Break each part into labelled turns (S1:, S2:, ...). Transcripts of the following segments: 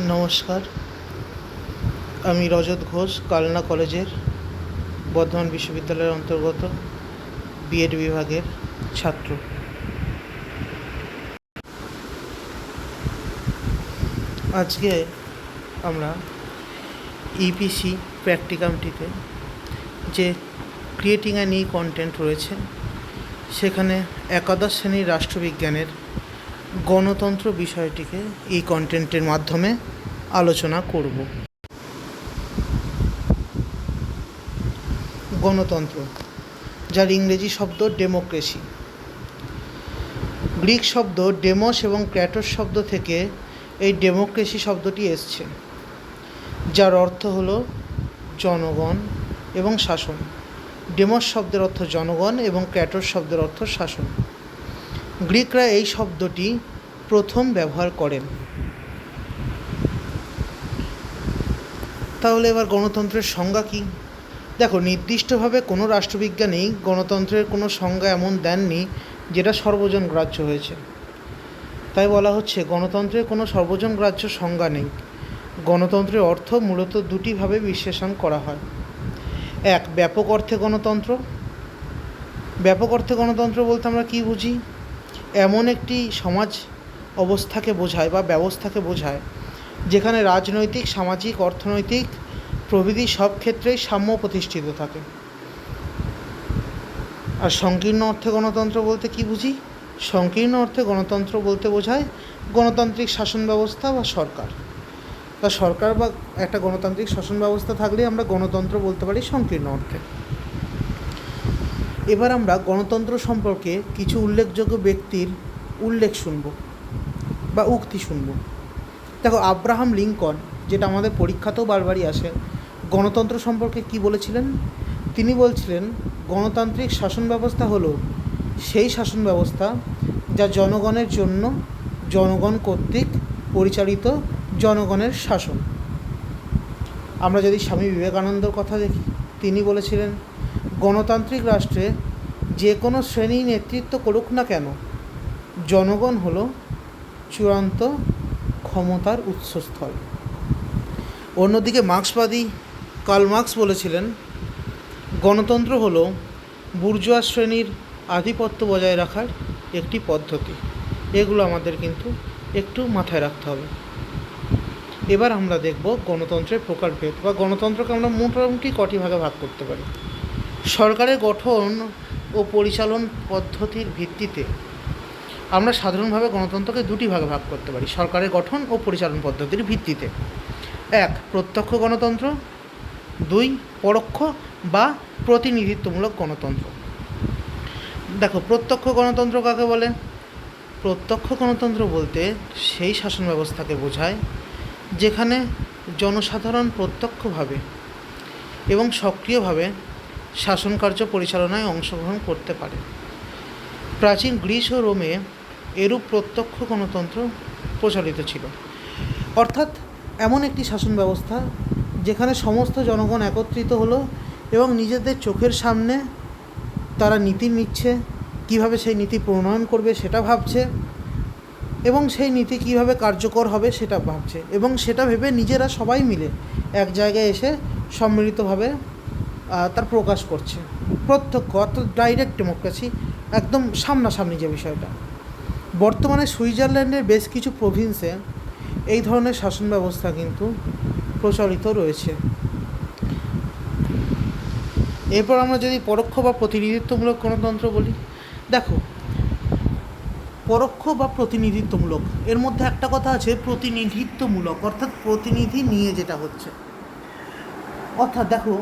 S1: নমস্কার, আমি রজত ঘোষ, কালনা কলেজের বর্ধমান বিশ্ববিদ্যালয়ের অন্তর্গত বিএড বিভাগের ছাত্র। আজকে আমরা ইপিসি প্র্যাকটিকামটিতে যে ক্রিয়েটিং অ্যান ই কন্টেন্ট রয়েছে সেখানে একাদশ শ্রেণীর রাষ্ট্রবিজ্ঞানের গণতন্ত্র বিষয়টিকে এই কন্টেন্টের মাধ্যমে আলোচনা করব। গণতন্ত্র, যার ইংরেজি শব্দ ডেমোক্রেসি। গ্রিক শব্দ ডেমোস এবং ক্র্যাটোস শব্দ থেকে এই ডেমোক্রেসি শব্দটি এসছে, যার অর্থ হলো জনগণ এবং শাসন। ডেমোস শব্দের অর্থ জনগণ এবং ক্র্যাটোস শব্দের অর্থ শাসন। গ্রিকরা এই শব্দটি প্রথম ব্যবহার করেন। তাহলে এবার গণতন্ত্রের সংজ্ঞা কী? দেখো, নির্দিষ্টভাবে কোনো রাষ্ট্রবিজ্ঞানী গণতন্ত্রের কোনো সংজ্ঞা এমন দেননি যেটা সর্বজন গ্রাহ্য হয়েছে। তাই বলা হচ্ছে গণতন্ত্রের কোনো সর্বজন গ্রাহ্য সংজ্ঞা নেই। গণতন্ত্রের অর্থ মূলত দুটিভাবে বিশ্লেষণ করা হয়। এক, ব্যাপক অর্থে গণতন্ত্র। ব্যাপক অর্থে গণতন্ত্র বলতে আমরা কী বুঝি? এমন একটি সমাজ অবস্থাকে বোঝায় বা ব্যবস্থাকে বোঝায় যেখানে রাজনৈতিক, সামাজিক, অর্থনৈতিক প্রভৃতি সব ক্ষেত্রেই সাম্য প্রতিষ্ঠিত থাকে। আর সংকীর্ণ অর্থে গণতন্ত্র বলতে কী বুঝি? সংকীর্ণ অর্থে গণতন্ত্র বলতে বোঝায় গণতান্ত্রিক শাসন ব্যবস্থা বা সরকার। তা সরকার বা একটা গণতান্ত্রিক শাসন ব্যবস্থা থাকলে আমরা গণতন্ত্র বলতে পারি সংকীর্ণ অর্থে। এবার আমরা গণতন্ত্র সম্পর্কে কিছু উল্লেখযোগ্য ব্যক্তির উল্লেখ শুনব বা উক্তি শুনব। দেখো, আব্রাহাম লিঙ্কন, যেটা আমাদের পরীক্ষাতেও বারবারই আসে, গণতন্ত্র সম্পর্কে কি বলেছিলেন? তিনি বলছিলেন, গণতান্ত্রিক শাসন ব্যবস্থা হলো সেই শাসন ব্যবস্থা যা জনগণের জন্য, জনগণ কর্তৃক পরিচালিত জনগণের শাসন। আমরা যদি স্বামী বিবেকানন্দর কথা দেখি, তিনি বলেছিলেন, গণতান্ত্রিক রাষ্ট্রে যে কোনো শ্রেণী নেতৃত্ব করুক না কেন, জনগণ হলো চূড়ান্ত ক্ষমতার উৎসস্থল। অন্যদিকে মার্ক্সবাদী কার্ল মার্ক্স বলেছিলেন, গণতন্ত্র হলো বুর্জোয়া শ্রেণীর আধিপত্য বজায় রাখার একটি পদ্ধতি। এগুলো আমাদের কিন্তু একটু মাথায় রাখতে হবে। এবার আমরা দেখব গণতন্ত্রের প্রকারভেদ বা গণতন্ত্রকে আমরা মোটামুটি কটি ভাগে ভাগ করতে পারি। সরকারের গঠন ও পরিচালন পদ্ধতির ভিত্তিতে আমরা সাধারণভাবে গণতন্ত্রকে দুটি ভাগে ভাগ করতে পারি, সরকারের গঠন ও পরিচালন পদ্ধতির ভিত্তিতে। এক, প্রত্যক্ষ গণতন্ত্র। দুই, পরোক্ষ বা প্রতিনিধিত্বমূলক গণতন্ত্র। দেখো, প্রত্যক্ষ গণতন্ত্র কাকে বলে? প্রত্যক্ষ গণতন্ত্র বলতে সেই শাসন ব্যবস্থাকে বোঝায় যেখানে জনসাধারণ প্রত্যক্ষভাবে এবং সক্রিয়ভাবে শাসন কার্য পরিচালনায় অংশগ্রহণ করতে পারে। প্রাচীন গ্রিস ও রোমে এরূপ প্রত্যক্ষ গণতন্ত্র প্রচলিত ছিল। অর্থাৎ এমন একটি শাসন ব্যবস্থা যেখানে সমস্ত জনগণ একত্রিত হলো এবং নিজেদের চোখের সামনে তারা নীতি নিচ্ছে, কীভাবে সেই নীতি প্রণয়ন করবে সেটা ভাবছে, এবং সেই নীতি কীভাবে কার্যকর হবে সেটা ভাবছে, এবং সেটা ভেবে নিজেরা সবাই মিলে এক জায়গায় এসে সম্মিলিতভাবে তার প্রকাশ করছে। প্রত্যক্ষ অর্থাৎ ডাইরেক্ট ডেমোক্রেসি, একদম সামনাসামনি যে বিষয়টা। বর্তমানে সুইজারল্যান্ডের বেশ কিছু প্রভিন্সে এই ধরনের শাসন ব্যবস্থা কিন্তু প্রচলিত রয়েছে। এরপর আমরা যদি পরোক্ষ বা প্রতিনিধিত্বমূলক গণতন্ত্র বলি, দেখো, পরোক্ষ বা প্রতিনিধিত্বমূলক, এর মধ্যে একটা কথা আছে প্রতিনিধিত্বমূলক, অর্থাৎ প্রতিনিধি নিয়ে যেটা হচ্ছে। অর্থাৎ দেখো,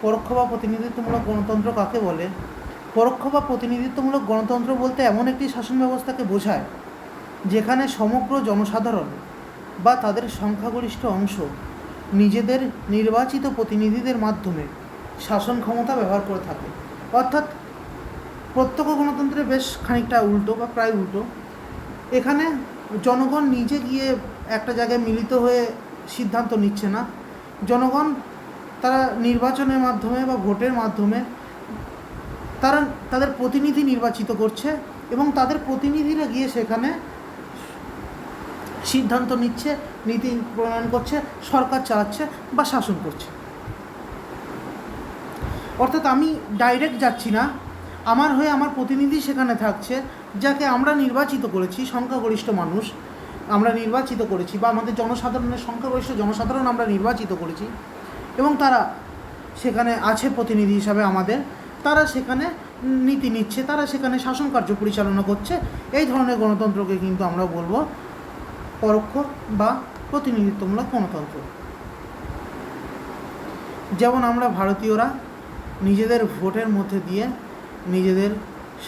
S1: পরোক্ষ বা প্রতিনিধিত্বমূলক গণতন্ত্র কাকে বলে? পরোক্ষ বা প্রতিনিধিত্বমূলক গণতন্ত্র বলতে এমন একটি শাসন ব্যবস্থাকে বোঝায় যেখানে সমগ্র জনসাধারণ বা তাদের সংখ্যাগরিষ্ঠ অংশ নিজেদের নির্বাচিত প্রতিনিধিদের মাধ্যমে শাসন ক্ষমতা ব্যবহার করে থাকে। অর্থাৎ প্রত্যক্ষ গণতন্ত্রে বেশ খানিকটা উল্টো বা প্রায় উল্টো। এখানে জনগণ নিজে গিয়ে একটা জায়গায় মিলিত হয়ে সিদ্ধান্ত নিচ্ছে না, জনগণ তারা নির্বাচনের মাধ্যমে বা ভোটের মাধ্যমে তারা তাদের প্রতিনিধি নির্বাচিত করছে এবং তাদের প্রতিনিধিরা গিয়ে সেখানে সিদ্ধান্ত নিচ্ছে, নীতি প্রণয়ন করছে, সরকার চালাচ্ছে বা শাসন করছে। অর্থাৎ আমি ডাইরেক্ট যাচ্ছি না, আমার হয়ে আমার প্রতিনিধি সেখানে থাকছে, যাকে আমরা নির্বাচিত করেছি, সংখ্যাগরিষ্ঠ মানুষ আমরা নির্বাচিত করেছি, বা আমাদের জনসাধারণের সংখ্যাগরিষ্ঠ জনসাধারণ আমরা নির্বাচিত করেছি, এবং তারা সেখানে আছে প্রতিনিধি হিসাবে আমাদের, তারা সেখানে নীতি নিচ্ছে, তারা সেখানে শাসন কার্য পরিচালনা করছে। এই ধরনের গণতন্ত্রকে কিন্তু আমরা বলবো পরোক্ষ বা প্রতিনিধিত্বমূলক গণতন্ত্র। যেমন আমরা ভারতীয়রা নিজেদের ভোটের মধ্যে দিয়ে নিজেদের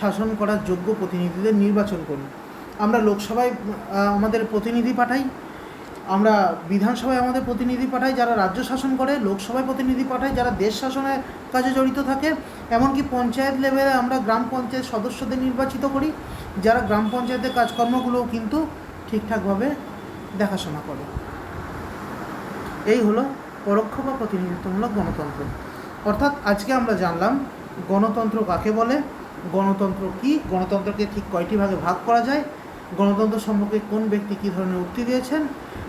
S1: শাসন করার যোগ্য প্রতিনিধিদের নির্বাচন করি। আমরা লোকসভায় আমাদের প্রতিনিধি পাঠাই, আমরা বিধানসভায় আমাদের প্রতিনিধি পাঠাই যারা রাজ্য শাসন করে, লোকসভায় প্রতিনিধি পাঠাই যারা দেশ শাসনের কাজে জড়িত থাকে, এমনকি পঞ্চায়েত লেভেলে আমরা গ্রাম পঞ্চায়েত সদস্যদের নির্বাচিত করি, যারা গ্রাম পঞ্চায়েতের কাজকর্মগুলোও কিন্তু ঠিকঠাকভাবে দেখাশোনা করে। এই হলো পরোক্ষ বা প্রতিনিধিত্বমূলক গণতন্ত্র। অর্থাৎ আজকে আমরা জানলাম গণতন্ত্র কাকে বলে, গণতন্ত্র কী, গণতন্ত্রকে ঠিক কয়টি ভাগে ভাগ করা যায়, গণতন্ত্র সম্পর্কে কোন ব্যক্তি কী ধরনের উক্তি দিয়েছেন,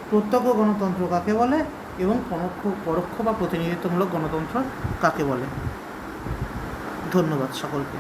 S1: প্রত্যক্ষ গণতন্ত্র কাকে বলে, এবং পরোক্ষ বা প্রতিনিধিত্বমূলক গণতন্ত্র কাকে বলে। ধন্যবাদ সকলকে।